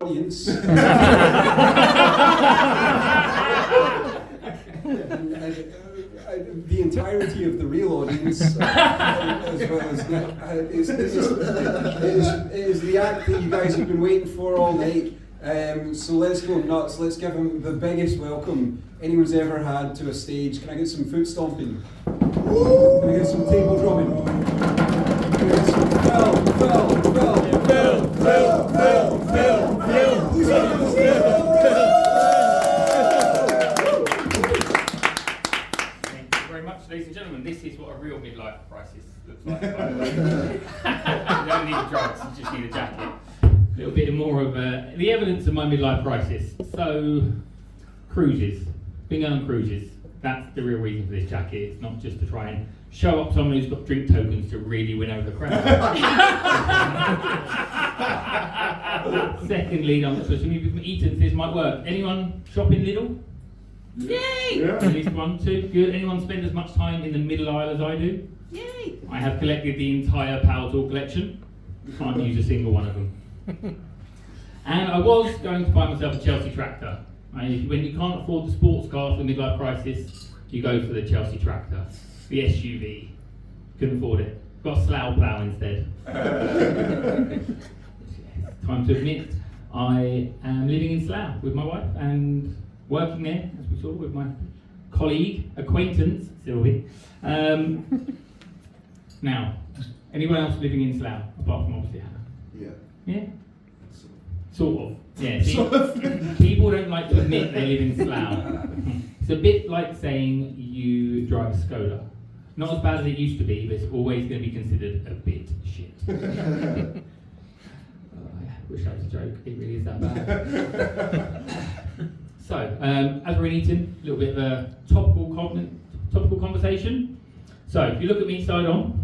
audience. The entirety of the real audience, as well as is the act that you guys have been waiting for all night. So let's go nuts. Let's give him the biggest welcome anyone's ever had to a stage. Can I get some foot stomping? Can I get some table drumming? Can I get some Ladies and gentlemen, this is what a real midlife crisis looks like, by the way. You don't need drugs, you just need a jacket. A little bit more of the evidence of my midlife crisis. So, cruises. Being on cruises. That's the real reason for this jacket. It's not just to try and show up someone who's got drink tokens to really win over the crowd. Secondly, I'm not sure some of you from Eton, this might work. Anyone shop in Lidl? Yay! Yeah. At least 1, 2, good. Anyone spend as much time in the middle aisle as I do? Yay! I have collected the entire Power Tool collection. Can't use a single one of them. And I was going to buy myself a Chelsea tractor. When you can't afford the sports car for the midlife crisis, you go for the Chelsea tractor, the SUV. Couldn't afford it. Got a slough plough instead. Time to admit, I am living in Slough with my wife and working there, as we saw, with my colleague, acquaintance, Sylvie. Now, anyone else living in Slough, apart from obviously Hannah? Yeah. Yeah? Sort of. Yeah, see, people don't like to admit they live in Slough. It's a bit like saying you drive a Skoda. Not as bad as it used to be, but it's always going to be considered a bit shit. I wish that was a joke, it really is that bad. So, as we're in Eton, a little bit of a topical conversation. So, if you look at me side on,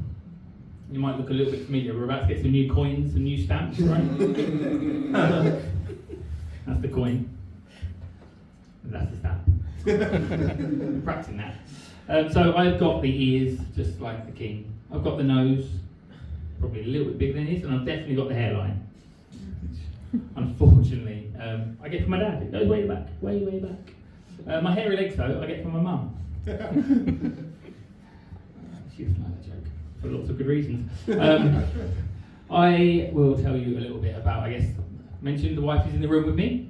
you might look a little bit familiar. We're about to get some new coins, some new stamps, right? That's the coin. And that's the stamp. I'm practicing that. So, I've got the ears, just like the king. I've got the nose, probably a little bit bigger than his, and I've definitely got the hairline. Unfortunately, I get from my dad. It goes way back, way back. My hairy legs, though, I get from my mum. She doesn't like that joke for lots of good reasons. I will tell you a little bit about, I mentioned the wife is in the room with me.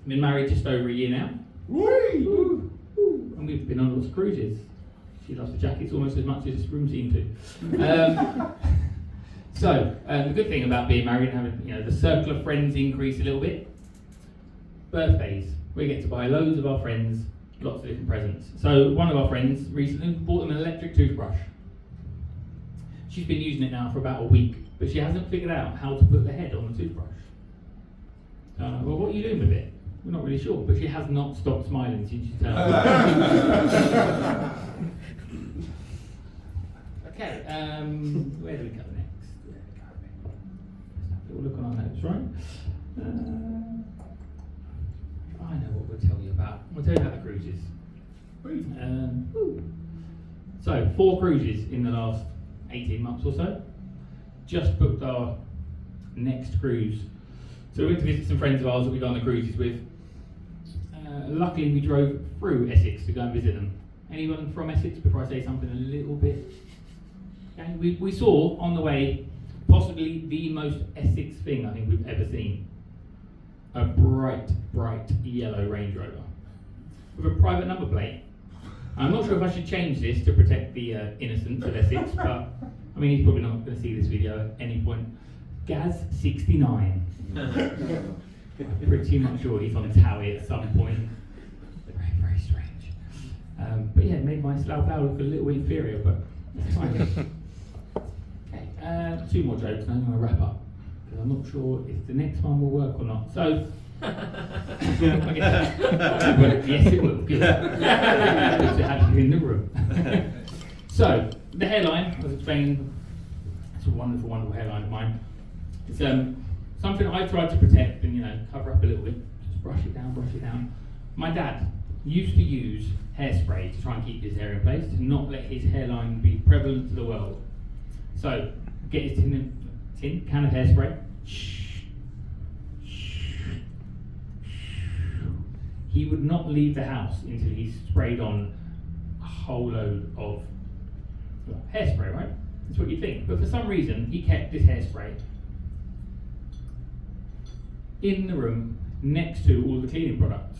I've been married just over a year now. Woo! And we've been on lots of cruises. She loves the jackets almost as much as this room seemed to. So, the good thing about being married and having, the circle of friends increase a little bit. Birthdays, we get to buy loads of our friends lots of different presents. So, one of our friends recently bought them an electric toothbrush. She's been using it now for about a week, but she hasn't figured out how to put the head on the toothbrush. Well, what are you doing with it? We're not really sure, but she has not stopped smiling since she turned up. Okay, where do we go next? We'll look on our notes, right? I know what we'll tell you about. We'll tell you about the cruises. So, 4 cruises in the last 18 months or so. Just booked our next cruise. So we went to visit some friends of ours that we go on the cruises with. Luckily we drove through Essex to go and visit them. Anyone from Essex before I say something a little bit? Okay. We saw on the way possibly the most Essex thing I think we've ever seen. A bright yellow Range Rover with a private number plate. I'm not sure if I should change this to protect the innocence of Essex, but I mean, he's probably not going to see this video at any point. Gaz 69. I'm pretty much sure he's on Towie at some point. Very strange. But yeah, it made my Slough Plough look a little inferior, but it's fine. Okay, 2 more jokes and I'm going to wrap up, because I'm not sure if the next one will work or not. So, yes it will, good. Good to have you in the room. So, the hairline, I was explaining, it's a wonderful hairline of mine. It's something I tried to protect and cover up a little bit, just brush it down. My dad used to use hairspray to try and keep his hair in place, to not let his hairline be prevalent to the world. So, get his can of hairspray, he would not leave the house until he sprayed on a whole load of hairspray, right? That's what you think. But for some reason, he kept this hairspray in the room next to all the cleaning products.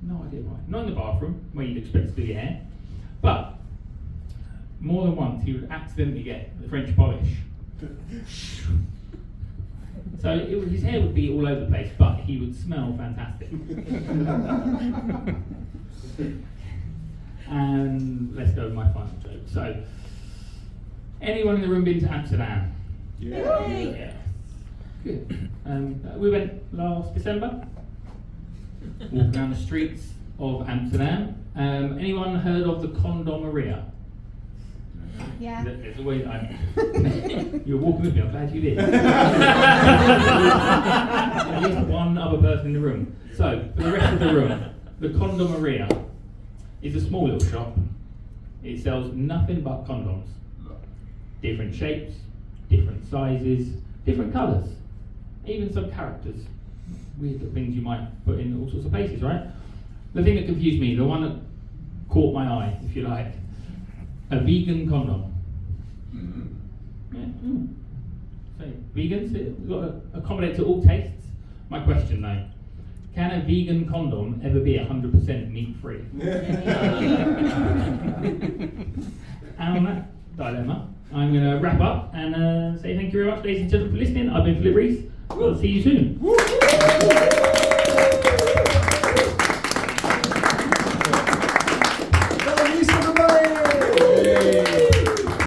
No idea why. Not in the bathroom, where you'd expect to do your hair. But more than once, he would accidentally get the French polish. So his hair would be all over the place, but he would smell fantastic. And let's go with my final joke. So, anyone in the room been to Amsterdam? Yeah. Good. We went last December. Walking around the streets of Amsterdam. Anyone heard of the Condomeria? Yeah. There's always you're walking with me. I'm glad you did. At least one other person in the room. So for the rest of the room, the Condomeria is a small little shop. It sells nothing but condoms. Different shapes, different sizes, different colours, even some characters. Weird little things you might put in all sorts of places, right? The thing that confused me, the one that caught my eye, if you like, a vegan condom. Yeah. So vegans, we've got to accommodate to all tastes. My question though, can a vegan condom ever be 100% meat free? And on that dilemma, I'm going to wrap up and say thank you very much, ladies and gentlemen, for listening. I've been Phillip Reiss. We'll see you soon.